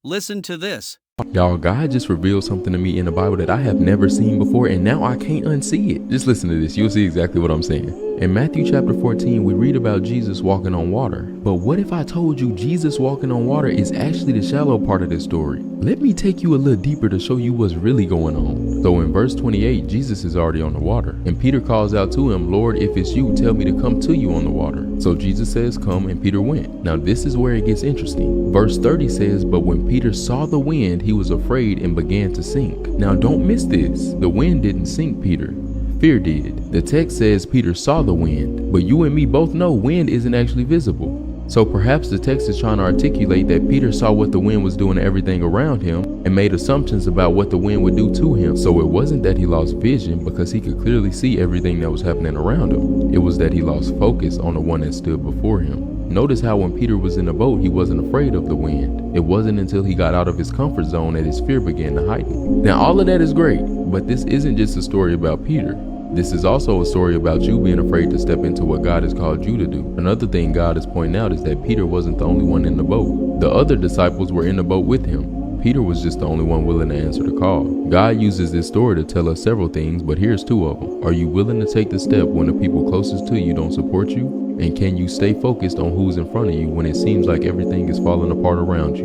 Listen to this. Y'all, God just revealed something to me in the Bible that I have never seen before, and now I can't unsee it. Just listen to this. You'll see exactly what I'm saying. In Matthew chapter 14, we read about Jesus walking on water. But what if I told you Jesus walking on water is actually the shallow part of this story? Let me take you a little deeper to show you what's really going on. So in verse 28, Jesus is already on the water, and Peter calls out to him, "Lord, if it's you, tell me to come to you on the water." So Jesus says, "Come," and Peter went. Now this is where it gets interesting. Verse 30 says, "But when Peter saw the wind, he was afraid and began to sink." Now don't miss this. The wind didn't sink Peter. Fear did. The text says Peter saw the wind, but you and me both know wind isn't actually visible. So perhaps the text is trying to articulate that Peter saw what the wind was doing to everything around him and made assumptions about what the wind would do to him. So it wasn't that he lost vision because he could clearly see everything that was happening around him. It was that he lost focus on the one that stood before him. Notice how when Peter was in the boat, he wasn't afraid of the wind. It wasn't until he got out of his comfort zone that his fear began to heighten. Now all of that is great, but this isn't just a story about Peter. This is also a story about you being afraid to step into what God has called you to do. Another thing God is pointing out is that Peter wasn't the only one in the boat. The other disciples were in the boat with him. Peter was just the only one willing to answer the call. God uses this story to tell us several things, but here's two of them. Are you willing to take the step when the people closest to you don't support you? And can you stay focused on who's in front of you when it seems like everything is falling apart around you?